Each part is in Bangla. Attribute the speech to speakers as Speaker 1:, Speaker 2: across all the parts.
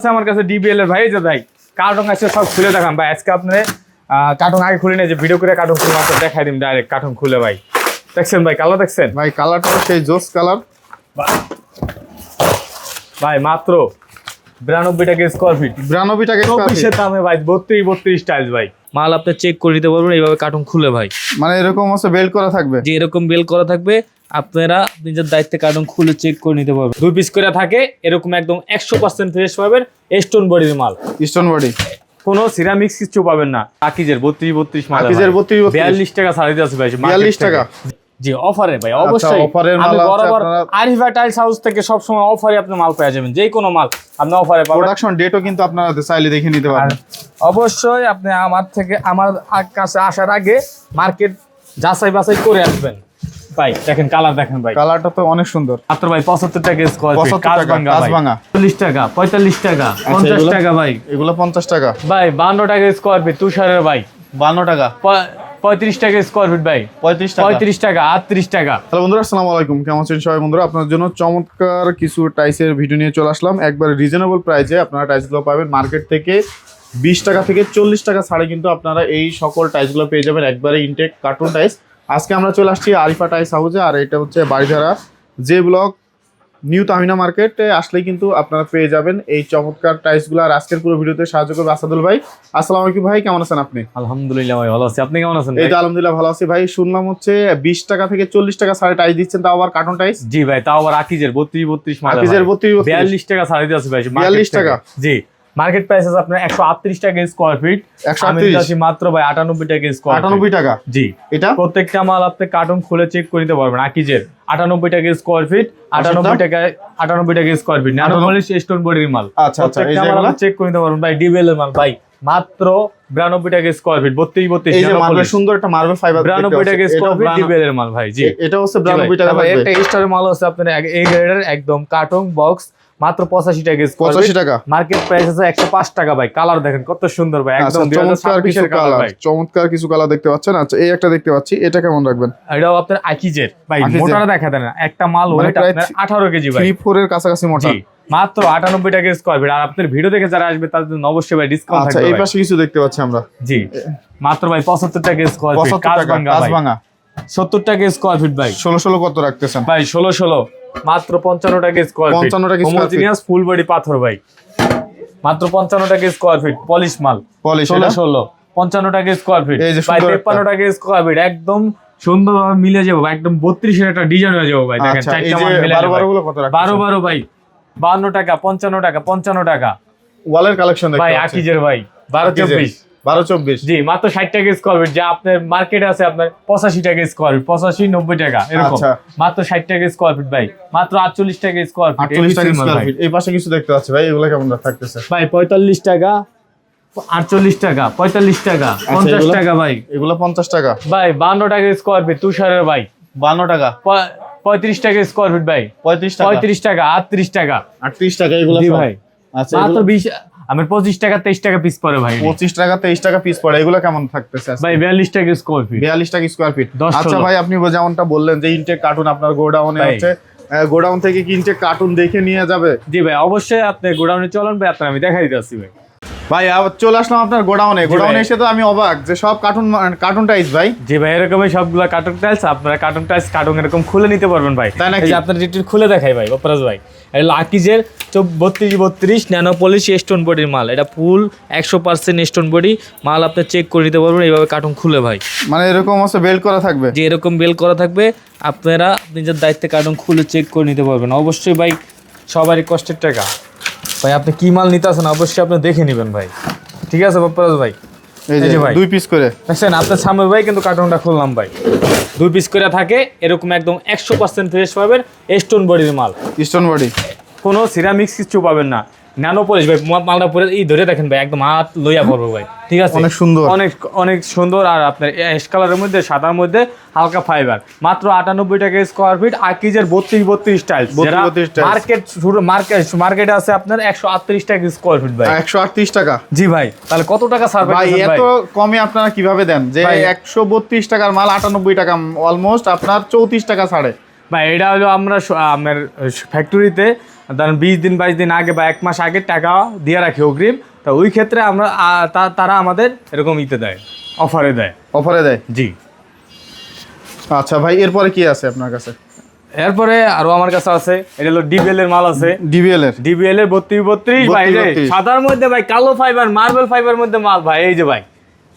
Speaker 1: আমার কাছে ডিবিএল এর ভাই যে ভাই কার্টন আছে সব খুলে দেখান ভাই। আজকে আপনি কার্টন আগে খুলে নিয়ে যে ভিডিও করে কার্টন খুলে মাত্র দেখাই দিন ডাইরেক্ট কার্টন খুলে ভাই। দেখছেন ভাই কালার দেখছেন
Speaker 2: ভাই কালারটা সেই জোস কালার
Speaker 1: ভাই মাত্র 92 টাকা স্কয়ার ফিট
Speaker 2: 92 টাকা স্কয়ার ফিট
Speaker 1: দামে ভাই 32 টাইলস ভাই মাল আপনি চেক করে নিতে পারবেন এইভাবে কার্টন খুলে ভাই।
Speaker 2: মানে এরকম আছে বেল্ট করা থাকবে
Speaker 1: যে এরকম বেল করা থাকবে আপনারা নিজের দায়িত্বে কার্টন খুলে চেক করে নিতে পারবেন। 2 পিস করে থাকে এরকম একদম 100% ফ্রেশ পাবেন স্টোন বডির মাল
Speaker 2: স্টোন বডি
Speaker 1: কোনো সিরামিক্স কিছু পাবেন না। আকিজের 32 মাল
Speaker 2: আকিজের
Speaker 1: 42 টাকা ছাড় দিতে আছে ভাই
Speaker 2: 42 টাকা
Speaker 1: জি অফারে ভাই অবশ্যই
Speaker 2: অফারের মাল আছে আপনারা
Speaker 1: আরিফা টাইলস হাউস থেকে সব সময় অফারে আপনি মাল পেয়ে যাবেন। যে কোনো মাল আপনি অফারে পাবেন।
Speaker 2: প্রোডাকশন ডেটও কিন্তু আপনারা চাইলে দেখে নিতে পারেন।
Speaker 1: অবশ্যই আপনি আমার কাছে আসার আগে মার্কেট যাচাই বাছাই করে আসবেন ভাই। দেখেন কালার দেখেন ভাই
Speaker 2: কালারটা তো অনেক সুন্দর
Speaker 1: মাত্র ভাই 75 টাকা স্কয়ার ফিট
Speaker 2: 75 টাকা কাজ ভাঙা
Speaker 1: 40 টাকা 45 টাকা 50 টাকা ভাই
Speaker 2: এগুলো 50 টাকা
Speaker 1: ভাই 52 টাকা স্কয়ার ফিট তুষারের ভাই
Speaker 2: 52 টাকা
Speaker 1: 35 টাকা স্কয়ার ফিট ভাই 35 টাকা 38 টাকা।
Speaker 2: হ্যালো বন্ধুরা আসসালামু আলাইকুম, কেমন আছেন সবাই? বন্ধুরা আপনাদের জন্য চমৎকার কিছু টাইলসের ভিডিও নিয়ে চলে আসলাম। একবার রিজনেবল প্রাইসে আপনারা টাইলসগুলো পাবেন মার্কেট থেকে 20 টাকা থেকে 40 টাকা ছাড়ে কিন্তু আপনারা এই সকল টাইলসগুলো পেয়ে যাবেন একবারে ইনটেক কার্টুন টাইলস। আজকে আমরা চলে আসছি আরিফা টাইলস হাউসে, আর এটা হচ্ছে বাড়িধারা যে ব্লক নিউ তামিনা মার্কেটে আসলেই কিন্তু আপনারা পেয়ে যাবেন এই চমৎকার টাইলসগুলো। আর আজকের পুরো ভিডিওতে সাহায্য করবে আসাদুল ভাই। আসসালামু আলাইকুম ভাই, কেমন আছেন আপনি?
Speaker 1: আলহামদুলিল্লাহ ভাই ভালো আছি, আপনি কেমন আছেন?
Speaker 2: এই তো আলহামদুলিল্লাহ ভালো আছি ভাই। শুনলাম হচ্ছে 20 টাকা থেকে 40 টাকা ছাড়ে টাইলস দিচ্ছেন, তাও আবার কার্টন টাইলস।
Speaker 1: জি ভাই তাও আবার আকিজের 32 মাল
Speaker 2: আকিজের
Speaker 1: 42 টাকা ছাড়ে দিতে আছে ভাই
Speaker 2: 42 টাকা।
Speaker 1: জি মার্কেট প্রাইস আছে আপনার 138 টাকা স্কয়ার ফিট
Speaker 2: 138
Speaker 1: মাত্র ভাই 98 টাকা স্কয়ার
Speaker 2: 98 টাকা।
Speaker 1: জি
Speaker 2: এটা
Speaker 1: প্রত্যেকটা মাল আপনি কার্টন খুলে চেক করে নিতে পারবেন। আকিজের 98 টাকা স্কয়ার ফিট 98 টাকা স্কয়ার ফিট 99 স্টোন বডির মাল।
Speaker 2: আচ্ছা আচ্ছা এই যে
Speaker 1: মাল চেক করে নিতে পারবেন ভাই। ডিবিএল এর মাল ভাই মাত্র 92 টাকা স্কয়ার ফিট 32
Speaker 2: এই যে মার্বেল সুন্দর একটা মার্বেল ফাইবার
Speaker 1: 92 টাকা স্কয়ার ফিট ডিবিএল এর মাল ভাই। জি
Speaker 2: এটা হচ্ছে 92 টাকা
Speaker 1: ভাই। একটা স্টারের মাল আছে আপনার এই গ্রেডের একদম কার্টন বক্স মাত্র 85 টাকা স্কয়ার
Speaker 2: 85 টাকা।
Speaker 1: মার্কেট প্রাইস আছে 105 টাকা ভাই। কালার দেখেন কত সুন্দর ভাই একদম
Speaker 2: চমৎকার কিছু কালার চমৎকার কিছু কালার দেখতে পাচ্ছেন। আচ্ছা এই একটা দেখতে পাচ্ছি, এটা কেমন রাখবেন?
Speaker 1: এটাও আপনার আকিজের ভাই মোটাটা দেখা দেন না একটা মাল ওয়েট আপনার 18 কেজি ভাই
Speaker 2: 3-4 এর কাছাকাছি মোটা।
Speaker 1: মাত্র 98 টাকা স্কয়ার ফিট। আর আপনার ভিডিও দেখে যারা আসবে তাদের জন্য অবশ্যই ভাই ডিসকাউন্ট থাকবে।
Speaker 2: আচ্ছা এই পাশে কিছু দেখতে পাচ্ছি আমরা।
Speaker 1: জি মাত্র ভাই 75 টাকা স্কয়ার ফিট কাজ ভাঙা 70 টাকা স্কয়ার ফিট ভাই
Speaker 2: 16 কত রাখতেছেন
Speaker 1: ভাই? 16 মাত্র 55 টাকা স্কয়ার ফিট
Speaker 2: 55 টাকা
Speaker 1: হোমোজিনিয়াস ফুল বডি পাথর ভাই মাত্র 55 টাকা স্কয়ার ফিট পলিশ মাল 16 55 টাকা স্কয়ার ফিট ভাই 53 টাকা স্কয়ার ফিট একদম সুন্দরভাবে মিলে যাবে ভাই। একদম 32 এর একটা ডিজাইন হয়ে যাবে ভাই। দেখেন চারটা মাল মিলে
Speaker 2: 12 গুলো কত রাখতেছেন?
Speaker 1: 12 ভাই 52 টাকা 55 টাকা 55 টাকা
Speaker 2: ওয়ালের কালেকশন দেখতে
Speaker 1: ভাই আকিজের ভাই 12-24 জি মাত্র 60 টাকা স্কয়ার ফিট। যা আপনার মার্কেটে আছে আপনার 85 টাকা স্কয়ার ফিট 85-90 টাকা এরকম। মাত্র 60 টাকা স্কয়ার ফিট ভাই মাত্র 48 টাকা স্কয়ার ফিট
Speaker 2: 48 টাকা স্কয়ার ফিট। এই পাশে কিছু দেখতে পাচ্ছি ভাই, এগুলো কেমন থাকতেছে
Speaker 1: ভাই? 45 টাকা 48 টাকা 45 টাকা 50 টাকা ভাই
Speaker 2: এগুলো 50 টাকা
Speaker 1: ভাই 52 টাকা স্কয়ার ফিট তুষারের ভাই
Speaker 2: 52 টাকা
Speaker 1: 35 টাকা স্কয়ার ফিট ভাই 35 টাকা 38 টাকা
Speaker 2: 38 টাকা এগুলো
Speaker 1: জি ভাই।
Speaker 2: আচ্ছা
Speaker 1: মাত্র 20 আমার 25 টাকা 23 টাকা পিস পড়ে ভাই
Speaker 2: 25 টাকা 23 টাকা পিস পড়ে। এগুলো কেমন থাকতেছে
Speaker 1: ভাই? 42 টাকা স্কয়ার ফিট
Speaker 2: 42 টাকা স্কয়ার ফিট।
Speaker 1: 10
Speaker 2: আচ্ছা ভাই আপনি যেমনটা বললেন যে ইনটেক কার্টুন আপনার গোডাউনে হচ্ছে, গোডাউন থেকে কি ইনটেক কার্টুন দেখে নিয়ে যাবে?
Speaker 1: জি ভাই অবশ্যই আপনি গোডাউনে চলুন ভাই, আপনার আমি দেখাই দিতেছি ভাই।
Speaker 2: ভাই আবার চলে আসলাম আপনার গোডাউনে এসে তো আমি অবাক যে সব কার্টুন টাইলস ভাই।
Speaker 1: জি ভাই এরকমই সবগুলা কার্টুন টাইলস আপনারা কার্টুন এরকম খুলে নিতে পারবেন ভাই।
Speaker 2: তাই নাকি?
Speaker 1: এই যে আপনার যেটি খুলে দেখাই ভাই অপরাজ ভাই, এটা আকিজের 32 ন্যানো পলিশ স্টোন বডির মাল। এটা ফুল 100% স্টোন বডি মাল আপনি চেক করে নিতে পারবেন এইভাবে কার্টুন খুলে ভাই।
Speaker 2: মানে এরকম আছে বেল্ট করা থাকবে?
Speaker 1: যে এরকম বেল করা থাকবে আপনারা নিজের দায়িত্বে কার্টুন খুলে চেক করে নিতে পারবেন। অবশ্যই ভাই সবারই কষ্টের টাকা ভাই। আপনি কি মাল নিতে আসেন অবশ্যই আপনি দেখে নেবেন ভাই, ঠিক আছে বাপ্পারাজ ভাই?
Speaker 2: এই যে ভাই 2 পিস করে
Speaker 1: দেখছেন আপনার সামনে ভাই কিন্তু কার্টুনটা খুললাম ভাই 2 পিস করে থাকে এরকম একদম 100% ফ্রেশ পাবেন স্টোন বডির মাল।
Speaker 2: স্টোন বডি কোনো
Speaker 1: সিরামিক্স কিছু পাবেন না। ন্যানো পলিশ ভাই মালটা পরে এই ধরে দেখেন ভাই একদম হাত লইয়া পড়বো ভাই, ঠিক আছে?
Speaker 2: অনেক সুন্দর
Speaker 1: অনেক সুন্দর। আর আপনার অ্যাশ কালারের মধ্যে সাদার মধ্যে হালকা ফাইবার মাত্র 98 টাকা স্কয়ার ফিট আকিজের 32 টাইলস। মার্কেটে আছে আপনার 138 টাকা স্কয়ার ফিট ভাই
Speaker 2: 138 টাকা।
Speaker 1: জি ভাই তাহলে কত টাকা ছাড়বেন
Speaker 2: ভাই? এত কমে আপনারা কিভাবে দেন যে 132 টাকার মাল 98 টাকা, অলমোস্ট আপনার 34 টাকা ছাড়ে
Speaker 1: ভাই। এটা হলো আমরা আপনার ফ্যাক্টরিতে ধরেন 20 দিন 22 দিন আগে বা 1 মাস আগে টাকা দিয়ে রাখি অগ্রিম, তো ওই ক্ষেত্রে আমরা তারা আমাদের এরকম দেয়, অফারে দেয়। জি।
Speaker 2: আচ্ছা ভাই, এরপরে কি আছে আপনার কাছে?
Speaker 1: এরপরে আরো আমার কাছে আছে, এটা হলো ডিবিএল এর মাল আছে। ডিবিএল এর 32 ভাই, সাদার মধ্যে ভাই কালো ফাইবার, মার্বেল ফাইবার মধ্যে মাল ভাই। এই যে ভাই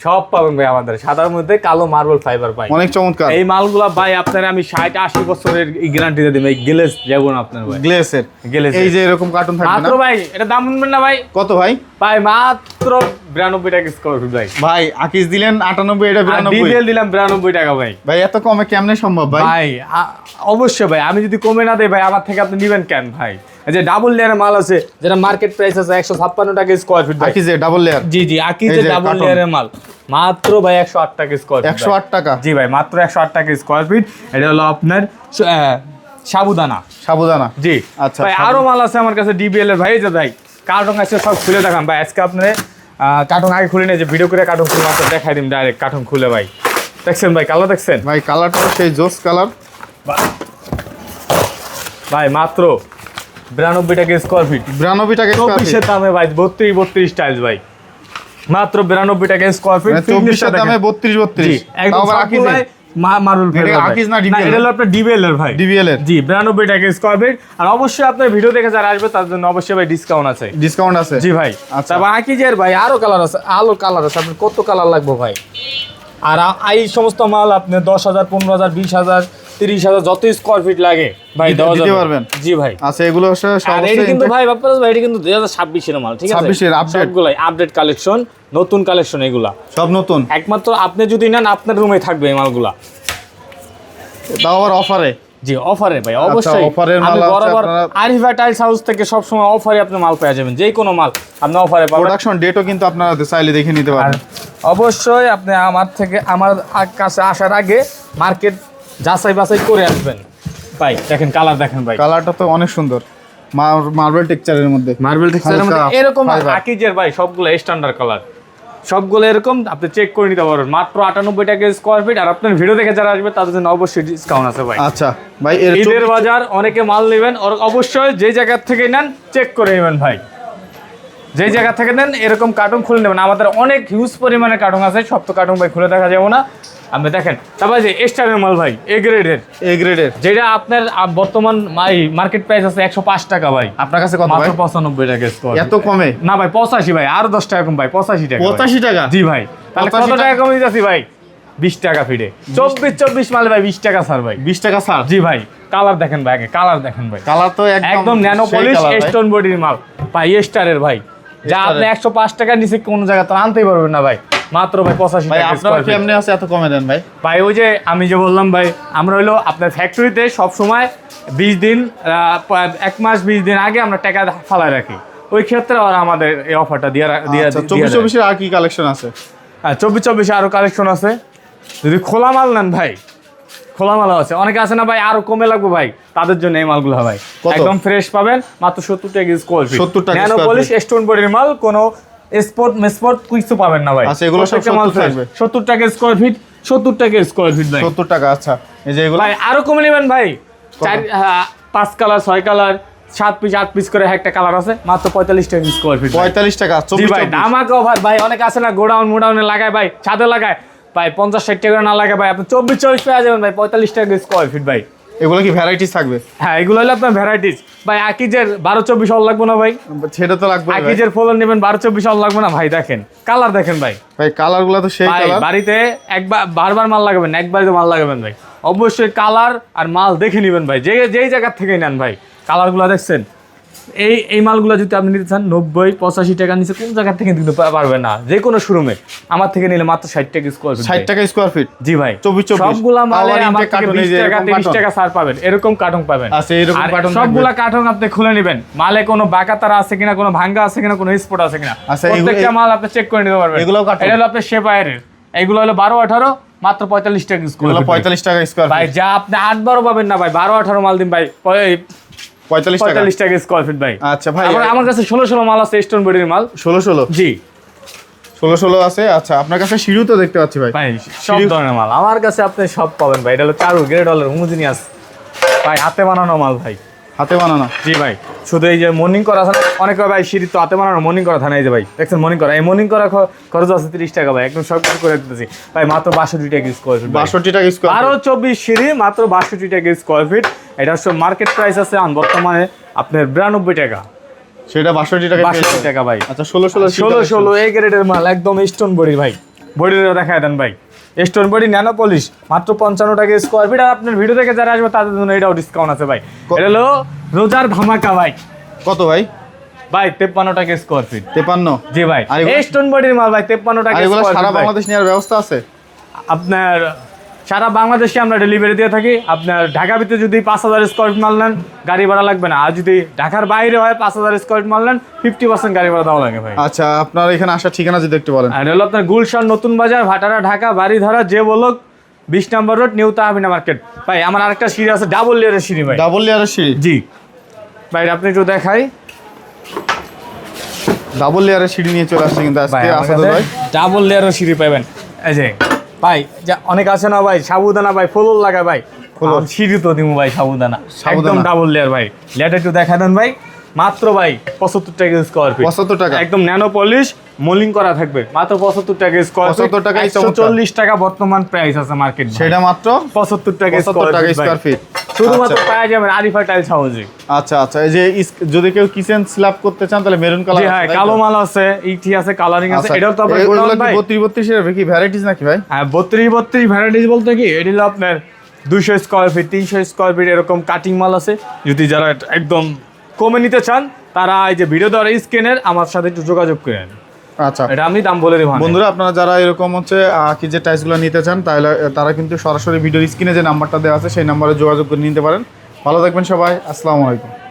Speaker 1: সব পাবেন ভাই আমাদের, সাদার মধ্যে কালো মার্বেল ফাইবার পাই,
Speaker 2: অনেক চমৎকার।
Speaker 1: এই মালগুলা ভাই আপনার আমি 60-80 বছরের গ্যারান্টি দিয়ে দিই ভাই। গ্লেজ যেমন আপনার ভাই,
Speaker 2: গ্লেসের এই যে এরকম কার্টুন থাকবে না
Speaker 1: মাত্র ভাই, এটা দাম শুনবেন না ভাই?
Speaker 2: কত ভাই?
Speaker 1: ভাই মাত্র 92 টাকা স্কয়ার ফিট ভাই।
Speaker 2: ভাই আকিজ দিলেন 98, এটা 92,
Speaker 1: ডিবিএল দিলাম 92 টাকা ভাই।
Speaker 2: ভাই এত কমে কেমনে সম্ভব ভাই?
Speaker 1: ভাই অবশ্যই ভাই, আমি যদি কমে না দেই ভাই আমার থেকে আপনি নেবেন কেন ভাই? এই যে ডাবল লেয়ারের মাল আছে, যেটা মার্কেট প্রাইস আছে 156 টাকা স্কয়ার ফিট ভাই।
Speaker 2: আকিজে ডাবল লেয়ার,
Speaker 1: জি জি, আকিজে ডাবল লেয়ারের মাল মাত্র ভাই 108 টাকা স্কয়ার ফিট।
Speaker 2: 108 টাকা?
Speaker 1: জি ভাই, মাত্র 108 টাকা স্কয়ার ফিট। এটা হলো আপনার সাবুদানা। জি
Speaker 2: আচ্ছা
Speaker 1: ভাই, আরো মাল আছে আমার কাছে ডিবিএল এর ভাই। এই যে ভাই কার্টন আছে, সব খুলে দেখাম ভাই আজকে। আপনার কার্টন আগে খুলে নিয়ে যে ভিডিও করে কার্টন খুলে মাত্র দেখাই দিম ডাইরেক্ট কার্টন খুলে ভাই। দেখছেন ভাই কালার, দেখছেন
Speaker 2: ভাই কালারটা সেই জোস কালার
Speaker 1: ভাই। মাত্র 92 টাকা স্কয়ার ফিট।
Speaker 2: 92 টাকা স্কয়ার ফিট
Speaker 1: 24 দামে ভাই, 32 টাইলস ভাই। মাত্র 92 টাকা স্কয়ার ফিট,
Speaker 2: 24 দামে 32
Speaker 1: একদম আকিজে মার্বেল ফাইবার।
Speaker 2: আকিজ না ডিবিএল?
Speaker 1: এটা হলো আপনার ডিবিএল এর ভাই।
Speaker 2: ডিবিএল এর
Speaker 1: জি, 92 টাকা স্কয়ার ফিট। আর অবশ্যই আপনার ভিডিও দেখে যারা আসবে তার জন্য অবশ্যই ভাই ডিসকাউন্ট আছে।
Speaker 2: ডিসকাউন্ট আছে?
Speaker 1: জি ভাই।
Speaker 2: আচ্ছা,
Speaker 1: তারপর আকিজের ভাই আরো কালার আছে, আলো কালার আছে। আপনার কত কালার লাগবে ভাই? আর এই সমস্ত মাল আপনি 10,000, 15,000, 20,000, 30,000 যত স্কয়ার ফিট লাগে ভাই দেওয়া
Speaker 2: দিতে পারবেন।
Speaker 1: জি ভাই।
Speaker 2: আচ্ছা, এগুলো
Speaker 1: আর এটা কিন্তু ভাই বাপ্পারাজ ভাই, এটা কিন্তু 2026 এর মাল, ঠিক আছে?
Speaker 2: 26 এর আপডেট,
Speaker 1: সবগুলাই আপডেট কালেকশন, নতুন কালেকশন এগুলা
Speaker 2: সব নতুন।
Speaker 1: একমাত্র আপনি যদি নেন আপনার রুমে থাকবে এই মালগুলা,
Speaker 2: তাও আবার অফারে।
Speaker 1: জি অফারে ভাই, অবশ্যই
Speaker 2: অফারের মাল
Speaker 1: আমি
Speaker 2: আছে
Speaker 1: বরাবর
Speaker 2: আপনারা।
Speaker 1: আরিফা টাইলস হাউস থেকে সব সময় অফারে আপনি মাল পেয়ে যাবেন, যে কোনো মাল আপনি অফারে পাবেন।
Speaker 2: প্রোডাকশন ডেটও কিন্তু আপনারা চাইলে দেখে নিতে
Speaker 1: আর
Speaker 2: পারেন।
Speaker 1: অবশ্যই আপনি আমার কাছে আসার আগে মার্কেট যাচাই বাছাই করে আসবেন ভাই। দেখেন কালার, দেখেন ভাই
Speaker 2: কালারটা তো অনেক সুন্দর, মার্বেল টেক্সচারের মধ্যে।
Speaker 1: মার্বেল টেক্সচারের মধ্যে এরকম আকিজের ভাই সবগুলো স্ট্যান্ডার্ড কালার, সবগুলো এরকম আপনি চেক করে নিতে পারবেন। মাত্র 98 টাকা স্কয়ার ফিট। আর আপনার ভিডিও দেখে যারা আসবে তাদের জন্য অবশ্যই ডিসকাউন্ট আছে ভাই।
Speaker 2: আচ্ছা ভাই,
Speaker 1: ঈদের বাজার, অনেকে মাল নেবেন, অবশ্যই যে জায়গা থেকে নেন চেক করে নেবেন ভাই। যে জায়গা থেকে নেন এরকম কার্টুন খুলে নেবেন। আমাদের অনেক হিউজ পরিমাণে কার্টুন আছে, সব তো কার্টুন ভাই খুলে দেখা যাবে না। আপনি দেখেন তারপরে যে স্টারের মাল ভাই, এ গ্রেডের যেটা আপনার বর্তমান মার্কেট প্রাইস আছে 105 টাকা ভাই।
Speaker 2: আপনার কাছে কত ভাই?
Speaker 1: 95 টাকা স্কয়ার।
Speaker 2: এত কমে?
Speaker 1: না ভাই 85 ভাই, আরো 10 টাকা কম ভাই, 85 টাকা।
Speaker 2: 85 টাকা?
Speaker 1: জি ভাই। তাহলে কত টাকা কমে যাচ্ছে ভাই? 20 টাকা ফিটে 24 মাল ভাই, 20 টাকা ছাড় ভাই।
Speaker 2: 20 টাকা ছাড়?
Speaker 1: জি ভাই। কালার দেখেন ভাই, আগে কালার দেখেন ভাই।
Speaker 2: কালার তো
Speaker 1: একদম ন্যানো পলিশ স্টোন বডির মাল ভাই, স্টারের ভাই। যা আপনি 105 টাকার নিচে কোন জায়গা তো আনতেই পারবেন না ভাই। মাত্র ভাই 85
Speaker 2: ভাই।
Speaker 1: টাকা।
Speaker 2: আপনার কেমনে আছে এত কমে দেন ভাই?
Speaker 1: ভাই ওই যে আমি যে বললাম ভাই, আমরা হলো আপনার ফ্যাক্টরিতে সব সময় 20 দিন 1 মাস 20 দিন আগে আমরা টাকা ফালায় রাখি, ওই ক্ষেত্রে আর আমাদের এই অফারটা দিয়ে
Speaker 2: 24 এর আর কি কালেকশন আছে?
Speaker 1: হ্যাঁ 24 আরো কালেকশন আছে। যদি খোলা মাল নেন ভাই, খোলা মাল আছে। অনেকে আছে না ভাই আরো কমে লাগবে ভাই, তাদের জন্য এই মালগুলো ভাই একদম ফ্রেশ পাবেন মাত্র 70 টাকা স্কয়ার ফিট।
Speaker 2: 70 টাকা
Speaker 1: ন্যানো পলিশ স্টোন বডির মাল, কোনো স্পট কিছু পাবেন না ভাই।
Speaker 2: আচ্ছা, এগুলো সব 70 থাকবে?
Speaker 1: 70 টাকা স্কয়ার ফিট, 70 টাকা স্কয়ার ফিট ভাই।
Speaker 2: 70 টাকা। আচ্ছা, এই যে এগুলো
Speaker 1: ভাই আরো কমে নেবেন ভাই। 5 কালার 6 কালার 7 পিস 8 পিস করে একটা কালার আছে, মাত্র 45 টাকা স্কয়ার ফিট।
Speaker 2: 45 টাকা? 24
Speaker 1: ভাই ধামাকা অফার ভাই। অনেক আছে না গোডাউনে লাগায় ভাই, ছাদে লাগায় ভাই 50-60 টাকা না লাগায় ভাই, আপনি 24 পেয়ে যাবেন ভাই 45 টাকা স্কয়ার ফিট ভাই।
Speaker 2: এগুলো কি ভ্যারাইটিস থাকবে?
Speaker 1: হ্যাঁ এগুলো হলো আপনার ভ্যারাইটিস ভাই। আকিজের 12-24 অল লাগবে না ভাই?
Speaker 2: সেটা তো লাগবে।
Speaker 1: আকিজের ফলন নেবেন 12-24 অল লাগবে না ভাই? দেখেন কালার, দেখেন ভাই।
Speaker 2: ভাই কালারগুলো তো সেই কালার।
Speaker 1: বাড়িতে একবার বারবার মাল লাগাবেন না, একবারই তো মাল লাগাবেন ভাই। অবশ্যই কালার আর মাল দেখে নেবেন ভাই, যেই জায়গা থেকে নেন ভাই। কালারগুলো দেখছেন, এই মালগুলো যদি আপনি নিতে চান 90-85 টাকা নিচে কোন জায়গা থেকে দিতে পারবেন না। যে কোনো শোরুমে আমার থেকে নিলে মাত্র 60 টাকা স্কয়ার ফিট।
Speaker 2: 60 টাকা স্কয়ার ফিট?
Speaker 1: জি ভাই।
Speaker 2: 24
Speaker 1: সবগুলা মালে আমার থেকে 20 টাকা 30 টাকা ছাড় পাবেন, এরকম কার্টন পাবেন।
Speaker 2: আচ্ছা, এরকম কার্টন
Speaker 1: সবগুলা কার্টন আপনি খুলে নেবেন, মালে কোনো বাঁকাতারা আছে কিনা, কোনো ভাঙ্গা আছে কিনা, কোনো স্পট আছে কিনা, প্রত্যেকটা মাল আপনি চেক করে নিতে পারবেন।
Speaker 2: এগুলো কার্টন?
Speaker 1: এটা হলো আপনার শেপায়ারের, এগুলো হলো 12-18 মাত্র 45 টাকা স্কয়ার ফিট।
Speaker 2: 45 টাকা স্কয়ার
Speaker 1: ভাই যা আপনি 8-12 পাবেন না ভাই, 12-18 মাল দিন ভাই 45 টাকা স্কয়ার ফিট ভাই।
Speaker 2: আচ্ছা ভাই,
Speaker 1: আমার কাছে 16 মাল আছে স্টোন বডির মাল।
Speaker 2: 16?
Speaker 1: জি
Speaker 2: 16 আছে। আচ্ছা, আপনার কাছে সিঁড়িও তো দেখতে পাচ্ছি ভাই।
Speaker 1: ভাই সব ধরনের মাল আমার কাছে আপনি সব পাবেন ভাই। এটা হলো চারু গ্রেড হলের হোমোজিনিয়াস ভাই, হাতে বানানো মাল ভাই।
Speaker 2: হাতে বানানো।
Speaker 1: জি ভাই, শুধু এই যে মর্নিং করা আছে না, অনেক ভাই সিঁড়ি তো হাতে বানানো মর্নিং করা থাকে না, এই যে ভাই দেখছেন মর্নিং করা, এই মর্নিং করা খরচ আছে 30 টাকা ভাই, একদম সব কিছু করে দিতেছি ভাই, মাত্র 62 টাকা স্কোয়ার ফিট।
Speaker 2: 62 টাকা স্কোয়ার।
Speaker 1: 12-24 সিঁড়ি মাত্র 62 টাকা স্কোয়ার ফিট। এটা হচ্ছে মার্কেট প্রাইস আছে বর্তমানে আপনার 92 টাকা,
Speaker 2: সেটা 62 টাকা।
Speaker 1: 62 টাকা ভাই।
Speaker 2: আচ্ছা 16
Speaker 1: এই গ্রেডের মাল একদম স্টোন বডি ভাই, বডিটা দেখায় দেন ভাই, স্টোন বডি ন্যানো পলিশ, মাত্র 55 টাকা স্কোয়ার ফিট। আর আপনার ভিডিও থেকে যারা আসবে তাদের জন্য এটাও ডিসকাউন্ট আছে ভাই। এটা হলো রোজার ধামাকা ভাই।
Speaker 2: কত ভাই?
Speaker 1: ভাই 53 টাকা স্কোয়ার ফিট।
Speaker 2: 53?
Speaker 1: জি ভাই, স্টোন বডির মাল ভাই 53 টাকা স্কোয়ার ফিট।
Speaker 2: সারা বাংলাদেশ নেওয়ার ব্যবস্থা আছে?
Speaker 1: আপনার সারা বাংলাদেশে আমরা ডেলিভারি দিয়ে থাকি। আপনার ঢাকা ভিতরে যদি 5000 স্কোয়ার ফিট মাল নেন গাড়ি ভাড়া লাগবে না, আর যদি ঢাকার বাইরে হয় 5000 স্কোয়ার ফিট মাল নেন 50% গাড়ি ভাড়া দেওয়া লাগে ভাই।
Speaker 2: আচ্ছা, আপনার এখানে আসার ঠিকানা যদি একটু বলেন।
Speaker 1: আর হলো আপনার গুলশান নতুন বাজার, ভাটারা, ঢাকা, বাড়িধারা, যে বলক 20 নম্বর রোড, নিউ তাহমিনা মার্কেট। ভাই আমার আরেকটা সিঁড়ি আছে, ডাবল লেয়ারের সিঁড়ি ভাই।
Speaker 2: ডাবল লেয়ারের সিঁড়ি?
Speaker 1: জি ভাই, আপনি একটু দেখাই।
Speaker 2: ডাবল লেয়ারের সিঁড়ি নিয়ে চলে আসছে কিন্তু আজকে আসাদুল ভাই।
Speaker 1: ডাবল লেয়ারের সিঁড়ি পাবেন এই যে ভাই, যা অনেক আছে না ভাই সাবুদানা ভাই, ফলল লাগায় ভাই, সিঁড়ি তো দিমু ভাই সাবুদানা, একদম ডাবল লেয়ার ভাই। লেয়ারটা একটু দেখা দেন ভাই, মাত্র ভাই 75 টাকা স্কোয়ার ফিট।
Speaker 2: 75 টাকা?
Speaker 1: একদম ন্যানো পলিশ মোলিং করা থাকবে, মাত্র 75 টাকা স্কোয়ার ফিট।
Speaker 2: 75 টাকায়
Speaker 1: 140 টাকা বর্তমান প্রাইস আছে মার্কেট,
Speaker 2: সেটা মাত্র
Speaker 1: 75 টাকা
Speaker 2: 75 টাকা স্কোয়ার ফিট।
Speaker 1: শুধুমাত্র পাওয়া যাবে আরিফা টাইলস হাউসে।
Speaker 2: আচ্ছা আচ্ছা, এই যে যদি কেউ কিচেন স্ল্যাব করতে চান তাহলে মেরুন কালার
Speaker 1: জি হ্যাঁ, কালো মাল আছে, ইটি আছে, কালারিং আছে। এটাও তো আপনার
Speaker 2: এগুলো কি
Speaker 1: ভাই
Speaker 2: 32 এর কি ভ্যারাইটিস নাকি ভাই?
Speaker 1: হ্যাঁ, 32 ভ্যারাইটিস বলতে কি এটি হলো আপনার 200 স্কোয়ার ফিট, 300 স্কোয়ার ফিট এরকম কাটিং মাল আছে। যদি যারা একদম কমে নিতে চান তারা এই যে ভিডিও দ্বারা স্ক্রিনের আমার সাথে একটু যোগাযোগ করেন।
Speaker 2: আচ্ছা,
Speaker 1: এটা আমি দাম বলে দেব।
Speaker 2: বন্ধুরা আপনারা যারা এরকম হচ্ছে কি যে টাইলসগুলো নিতে চান তাহলে তারা কিন্তু সরাসরি ভিডিওর স্ক্রিনে যে নাম্বারটা দেওয়া আছে সেই নাম্বারে যোগাযোগ করে নিতে পারেন। ভালো থাকবেন সবাই, আসসালামু আলাইকুম।